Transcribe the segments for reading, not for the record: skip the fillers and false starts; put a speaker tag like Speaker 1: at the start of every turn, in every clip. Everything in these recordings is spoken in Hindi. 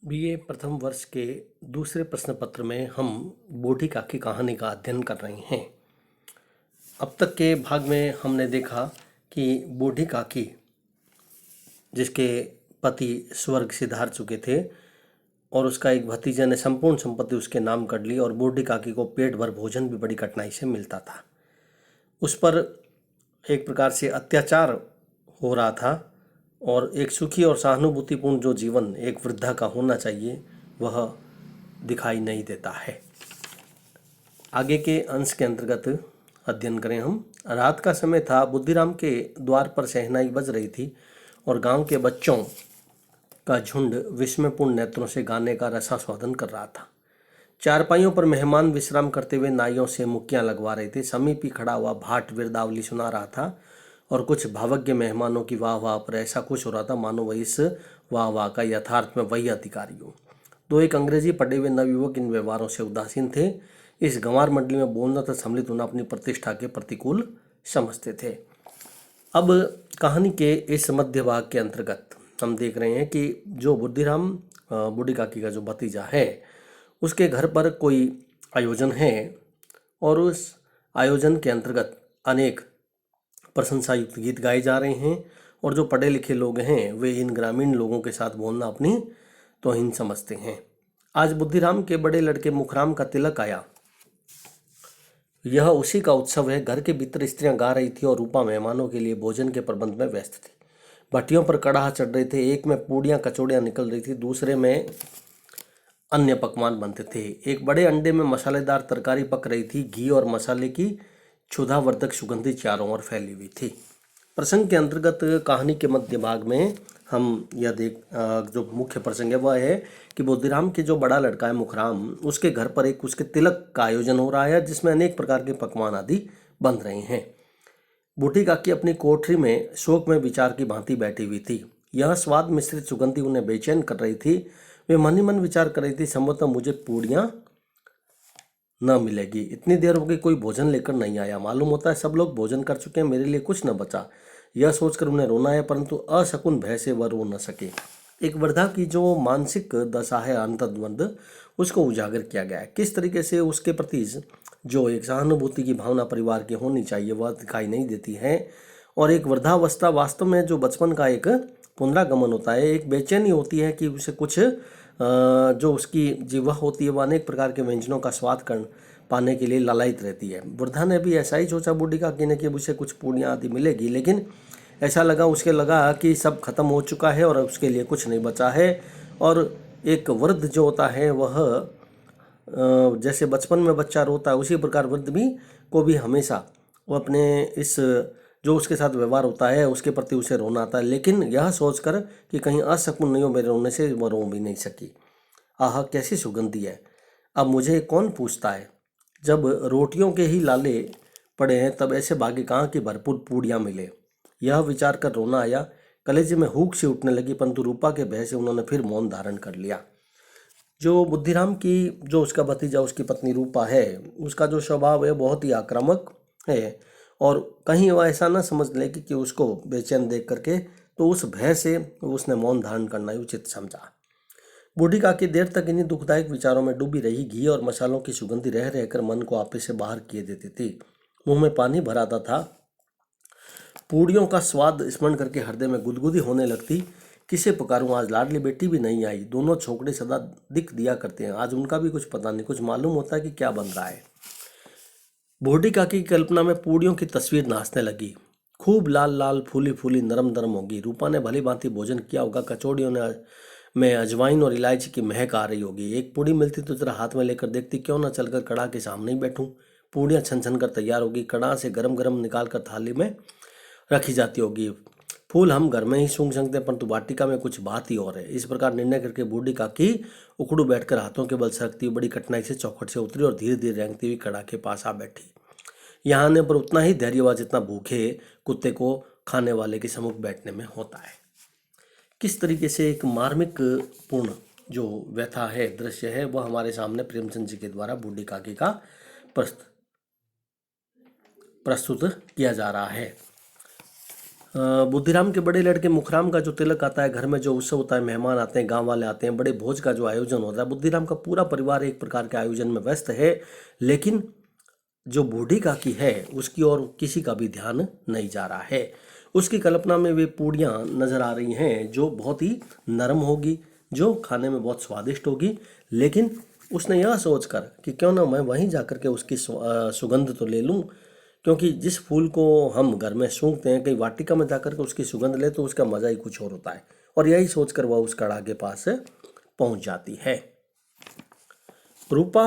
Speaker 1: बीए प्रथम वर्ष के दूसरे प्रश्न पत्र में हम बूढ़ी काकी कहानी का अध्ययन कर रहे हैं। अब तक के भाग में हमने देखा कि बूढ़ी काकी, जिसके पति स्वर्ग सिधार चुके थे और उसका एक भतीजे ने संपूर्ण संपत्ति उसके नाम कर ली और बूढ़ी काकी को पेट भर भोजन भी बड़ी कठिनाई से मिलता था। उस पर एक प्रकार से अत्याचार हो रहा था और एक सुखी और सहानुभूतिपूर्ण जो जीवन एक वृद्धा का होना चाहिए वह दिखाई नहीं देता है। आगे के अंश के अंतर्गत अध्ययन करें हम। रात का समय था। बुद्धिराम के द्वार पर शहनाई बज रही थी और गांव के बच्चों का झुंड विस्मयपूर्ण नेत्रों से गाने का रसास्वादन कर रहा था। चारपाइयों पर मेहमान विश्राम करते हुए नाइयों से मुक्कियां लगवा रहे थे। समीप ही खड़ा हुआ भाट विरदावली सुना रहा था और कुछ भावज्ञ मेहमानों की वाह वाह पर ऐसा खुश हो रहा था मानो वह इस वाह वाह का यथार्थ में वही अधिकारी हो। दो एक अंग्रेजी पढ़े हुए नवयुवक इन व्यवहारों से उदासीन थे। इस गंवार मंडली में बोलना तथा सम्मिलित होना अपनी प्रतिष्ठा के प्रतिकूल समझते थे। अब कहानी के इस मध्य भाग के अंतर्गत हम देख रहे हैं कि जो बुद्धिराम बूढ़ी काकी का जो भतीजा है उसके घर पर कोई आयोजन है और उस आयोजन के अंतर्गत अनेक प्रशंसायुक्त गीत गाए जा रहे हैं और जो पढ़े लिखे लोग हैं वे इन ग्रामीण लोगों के साथ बोलना अपनी तौहीन समझते हैं। आज बुद्धिराम के बड़े लड़के मुखराम का तिलक आया। यह उसी का उत्सव है। घर के भीतर स्त्रियां गा रही थी और रूपा मेहमानों के लिए भोजन के प्रबंध में व्यस्त थी। भट्टियों पर कड़ाह चढ़ रहे थे। एक में पूड़ियां कचौड़ियां निकल रही थी, दूसरे में अन्य पकवान बनते थे। एक बड़े अंडे में मसालेदार तरकारी पक रही थी। घी और मसाले की क्षुधावर्धक सुगंधी चारों ओर फैली हुई थी। प्रसंग के अंतर्गत कहानी के मध्य भाग में हम यह जो मुख्य प्रसंग है वह है कि बुद्धिराम के जो बड़ा लड़का है मुखराम, उसके घर पर एक उसके तिलक का आयोजन हो रहा है जिसमें अनेक प्रकार के पकवान आदि बन रहे हैं। बूढ़ी काकी अपनी कोठरी में शोक में विचार की भांति बैठी हुई थी। यह स्वाद मिश्रित सुगंधी उन्हें बेचैन कर रही थी। वे मन ही मन विचार कर रही थी, संभवतः मुझे पूड़ियाँ न मिलेगी। इतनी देर हो गई, कोई भोजन लेकर नहीं आया। मालूम होता है सब लोग भोजन कर चुके हैं, मेरे लिए कुछ न बचा। यह सोचकर उन्हें रोना आया, परंतु अशकुन भय से वह रो न सके। एक वृद्धा की जो मानसिक दशा है अंतर्द्वंद, उसको उजागर किया गया है। किस तरीके से उसके प्रति जो एक सहानुभूति की भावना परिवार की होनी चाहिए वह दिखाई नहीं देती है। और एक वृद्धावस्था वास्तव में जो बचपन का एक पुनरागमन होता है, एक बेचैनी होती है कि उसे कुछ जो उसकी जिह्वा होती है वह अनेक प्रकार के व्यंजनों का स्वाद कर पाने के लिए लालायित रहती है। वृद्धा ने भी ऐसा ही सोचा बूढ़ी काकी ने कि उसे कुछ पूड़ियाँ आदि मिलेगी, लेकिन ऐसा उसके लगा कि सब खत्म हो चुका है और उसके लिए कुछ नहीं बचा है। और एक वृद्ध जो होता है वह जैसे बचपन में बच्चा रोता है उसी प्रकार वृद्ध भी को भी हमेशा वो अपने इस जो उसके साथ व्यवहार होता है उसके प्रति उसे रोना आता है, लेकिन यह सोचकर कि कहीं अशकुन नहीं हो मेरे रोने से, वह रो भी नहीं सकी। आह कैसी सुगंधी है, अब मुझे कौन पूछता है। जब रोटियों के ही लाले पड़े हैं तब ऐसे भाग्य कहाँ की भरपूर पूड़ियाँ मिले। यह विचार कर रोना आया। कलेजे में हुक सी उठने लगी, परंतु रूपा के भय से उन्होंने फिर मौन धारण कर लिया। जो बुद्धिराम की जो उसका भतीजा उसकी पत्नी रूपा है उसका जो स्वभाव है बहुत ही आक्रामक है और कहीं वह ऐसा ना समझ ले कि उसको बेचैन देख करके, तो उस भय से उसने मौन धारण करना ही उचित समझा। बूढ़ी काकी देर तक इन्हीं दुखदायक विचारों में डूबी रही। घी और मसालों की सुगंधी रह रहकर मन को आपे से बाहर किए देती थी। मुंह में पानी भर आता था। पूड़ियों का स्वाद स्मरण करके हृदय में गुदगुदी होने लगती। किसे पुकारूं, आज लाडली बेटी भी नहीं आई। दोनों छोकरे सदा दिख दिया करते हैं, आज उनका भी कुछ पता नहीं, कुछ मालूम होता है कि क्या बन रहा है। बूढ़ी काकी की कल्पना में पूड़ियों की तस्वीर नाचने लगी। खूब लाल लाल फूली फूली नरम नरम होगी। रूपा ने भली भांति भोजन किया होगा। कचौड़ियों ने में अजवाइन और इलायची की महक आ रही होगी। एक पूड़ी मिलती तो जरा हाथ में लेकर देखती, क्यों ना चलकर कड़ा के सामने ही बैठूं। पूड़ियाँ छन छन कर तैयार होगी। कड़ा से गरम गरम निकाल कर थाली में रखी जाती होगी। फूल हम घर में ही सूंघ सकते हैं, परंतु वाटिका में कुछ बात ही और है। इस प्रकार निर्णय करके बूढ़ी काकी उखड़ू बैठकर हाथों के बल सरकती हुई बड़ी कठिनाई से चौखट से उतरी और धीरे धीरे रेंगती हुई कड़ा के पास आ बैठी। यहाँ आने पर उतना ही धैर्य हुआ जितना भूखे कुत्ते को खाने वाले के सम्मुख बैठने में होता है। किस तरीके से एक मार्मिक पूर्ण जो व्यथा है, दृश्य है, वह हमारे सामने प्रेमचंद जी के द्वारा बूढ़ी काकी का प्रस्तुत किया जा रहा है। बुद्धिराम के बड़े लड़के मुखराम का जो तिलक आता है, घर में जो उत्सव होता है, मेहमान आते हैं, गांव वाले आते हैं, बड़े भोज का जो आयोजन होता है, बुद्धिराम का पूरा परिवार एक प्रकार के आयोजन में व्यस्त है। लेकिन जो बूढ़ी काकी है उसकी ओर किसी का भी ध्यान नहीं जा रहा है। उसकी कल्पना में वे पूड़ियाँ नजर आ रही हैं जो बहुत ही नरम होगी, जो खाने में बहुत स्वादिष्ट होगी। लेकिन उसने यह सोचकर कि क्यों ना मैं वहीं जाकर के उसकी सुगंध तो ले लूं, क्योंकि जिस फूल को हम घर में सूंघते हैं, कहीं वाटिका में जाकर के उसकी सुगंध ले तो उसका मजा ही कुछ और होता है। और यही सोचकर वह उस कड़ा के पास पहुंच जाती है। रूपा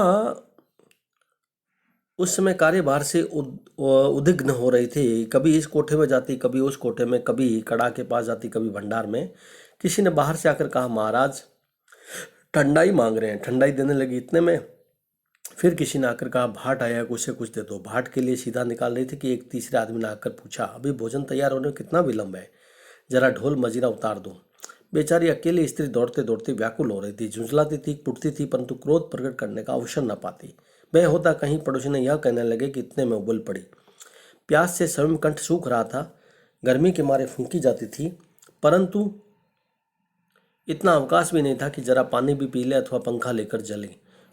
Speaker 1: उस समय कार्यभार से उद्विग्न हो रही थी। कभी इस कोठे में जाती, कभी उस कोठे में, कभी कड़ा के पास जाती, कभी भंडार में। किसी ने बाहर से आकर कहा, महाराज ठंडाई मांग रहे हैं। ठंडाई देने लगी। इतने में फिर किसी ने आकर कहा, भाट आया है, कुछ से कुछ दे दो। भाट के लिए सीधा निकाल रही थी कि एक तीसरे आदमी ने आकर पूछा, अभी भोजन तैयार होने में कितना विलंब है, जरा ढोल मजीरा उतार दो। बेचारी अकेली स्त्री दौड़ते दौड़ते व्याकुल हो रही थी, झुंझलाती थी, कुटती थी, परंतु क्रोध प्रकट करने का अवसर न पाती। वह होता कहीं पड़ोसी ने यह कहने लगे कि इतने में उबल पड़ी। प्यास से स्वयं कंठ सूख रहा था, गर्मी के मारे फूंकी जाती थी, परंतु इतना अवकाश भी नहीं था कि जरा पानी भी पी ले अथवा पंखा लेकर जले।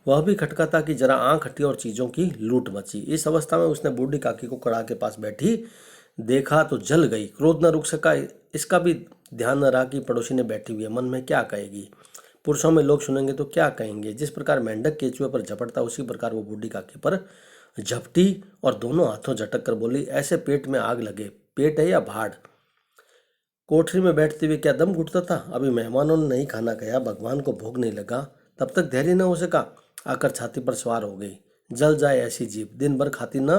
Speaker 1: वह भी खटका था कि जरा आंख हटी और चीजों की लूट मची। इस अवस्था में उसने बूढ़ी काकी को कड़ा के पास बैठी देखा तो जल गई। क्रोध न रुक सका। इसका भी ध्यान न रहा कि पड़ोसी ने बैठी हुई है, मन में क्या कहेगी, पुरुषों में लोग सुनेंगे तो क्या कहेंगे। जिस प्रकार मेंढक केचुए पर झपटता, उसी प्रकार वो बूढ़ी काकी पर झपटी और दोनों हाथों झटक कर बोली, ऐसे पेट में आग लगे। पेट है या भाड़? कोठरी में बैठते हुए क्या दम घुटता था? अभी मेहमानों ने नहीं खाना खाया, भगवान को भोग नहीं लगा, तब तक धैर्य न हो सका। आकर छाती पर सवार हो गई। जल जाए ऐसी जीभ, दिन भर खाती न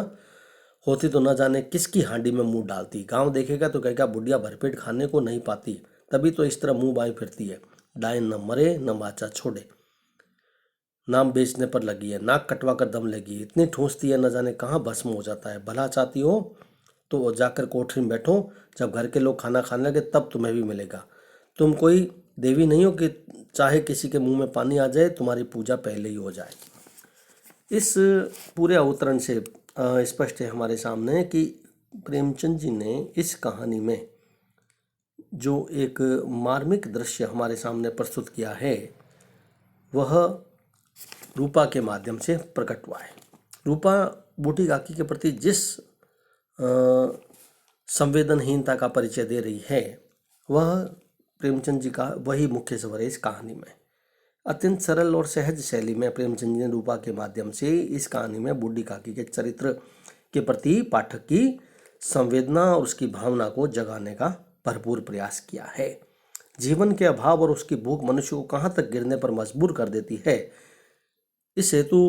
Speaker 1: होती तो न जाने किसकी हांडी में मुंह डालती। गांव देखेगा तो कहेगा, बुढ़िया भरपेट खाने को नहीं पाती, तभी तो इस तरह मुंह बाएं फिरती है। डायन न मरे न बाचा छोड़े, नाम बेचने पर लगी है, नाक कटवा कर दम लगी, इतनी ठूंसती है न जाने कहाँ भस्म हो जाता है। भला चाहती हो तो जाकर कोठरी में बैठो, जब घर के लोग खाना खाने लगे तब तुम्हें भी मिलेगा। तुम कोई देवी नहीं हो कि चाहे किसी के मुंह में पानी आ जाए, तुम्हारी पूजा पहले ही हो जाए। इस पूरे अवतरण से स्पष्ट है हमारे सामने कि प्रेमचंद जी ने इस कहानी में जो एक मार्मिक दृश्य हमारे सामने प्रस्तुत किया है, वह रूपा के माध्यम से प्रकट हुआ है। रूपा बूढ़ी काकी के प्रति जिस संवेदनहीनता का परिचय दे रही है, वह प्रेमचंद जी का वही मुख्य स्वर है इस कहानी में। अत्यंत सरल और सहज शैली में प्रेमचंद जी ने रूपा के माध्यम से इस कहानी में बूढ़ी काकी के चरित्र के प्रति पाठक की संवेदना और उसकी भावना को जगाने का भरपूर प्रयास किया है। जीवन के अभाव और उसकी भूख मनुष्य को कहाँ तक गिरने पर मजबूर कर देती है, इस हेतु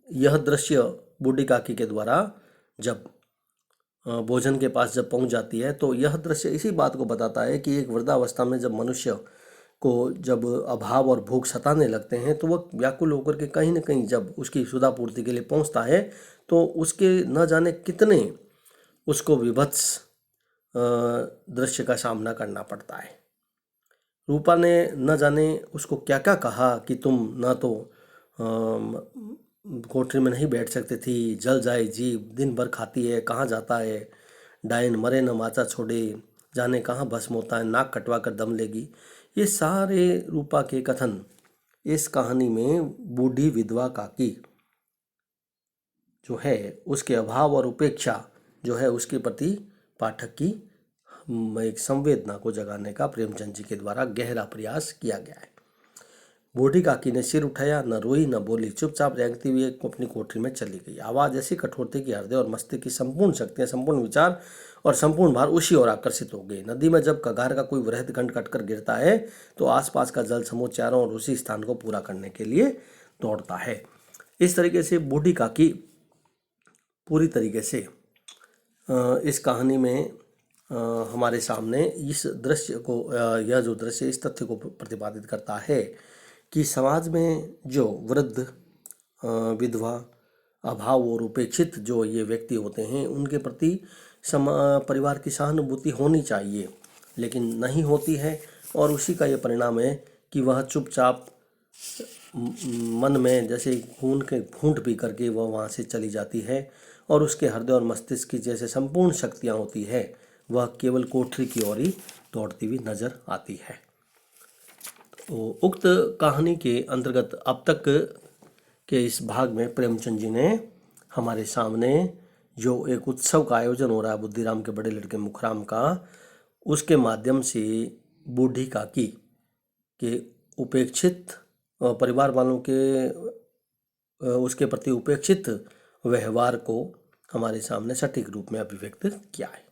Speaker 1: यह दृश्य बूढ़ी काकी के द्वारा जब भोजन के पास जब पहुंच जाती है, तो यह दृश्य इसी बात को बताता है कि एक वृद्धावस्था में जब मनुष्य को जब अभाव और भूख सताने लगते हैं, तो वह व्याकुल होकर के कहीं न कहीं जब उसकी सुधा पूर्ति के लिए पहुंचता है, तो उसके न जाने कितने उसको विभत्स दृश्य का सामना करना पड़ता है। रूपा ने न जाने उसको क्या क्या कहा कि तुम न तो कोठरी में नहीं बैठ सकती थी, जल जाए जीभ, दिन भर खाती है, कहाँ जाता है, डायन मरे न माचा छोड़े, जाने कहाँ भस्म होता है, नाक कटवा कर दम लेगी। ये सारे रूपा के कथन इस कहानी में बूढ़ी विधवा काकी जो है उसके अभाव और उपेक्षा जो है उसके प्रति पाठक की एक संवेदना को जगाने का प्रेमचंद जी के द्वारा गहरा प्रयास किया गया है। बूढ़ी काकी ने सिर उठाया, न रोई न बोली, चुपचाप रेंगती हुई अपनी कोठरी में चली गई। आवाज ऐसी कठोर थी कि हृदय और मस्तिष्क की संपूर्ण शक्तियां, संपूर्ण विचार और संपूर्ण भार उसी ओर आकर्षित हो गई। नदी में जब कगार का कोई वृहद खंड कटकर गिरता है, तो आसपास का जल समूह चारों और उसी स्थान को पूरा करने के लिए दौड़ता है। इस तरीके से बूढ़ी काकी पूरी तरीके से इस कहानी में हमारे सामने इस दृश्य को यह जो दृश्य इस तथ्य को प्रतिपादित करता है कि समाज में जो वृद्ध, विधवा, अभाव और उपेक्षित जो ये व्यक्ति होते हैं, उनके प्रति परिवार की सहानुभूति होनी चाहिए, लेकिन नहीं होती है। और उसी का ये परिणाम है कि वह चुपचाप मन में जैसे खून के घूंट पी करके वह वहाँ से चली जाती है, और उसके हृदय और मस्तिष्क की जैसे संपूर्ण शक्तियाँ होती है वह केवल कोठरी की ओर ही दौड़ती हुई नजर आती है। तो उक्त कहानी के अंतर्गत अब तक के इस भाग में प्रेमचंद जी ने हमारे सामने जो एक उत्सव का आयोजन हो रहा है बुद्धिराम के बड़े लड़के मुखराम का, उसके माध्यम से बूढ़ी काकी के उपेक्षित परिवार वालों के उसके प्रति उपेक्षित व्यवहार को हमारे सामने सटीक रूप में अभिव्यक्त किया है।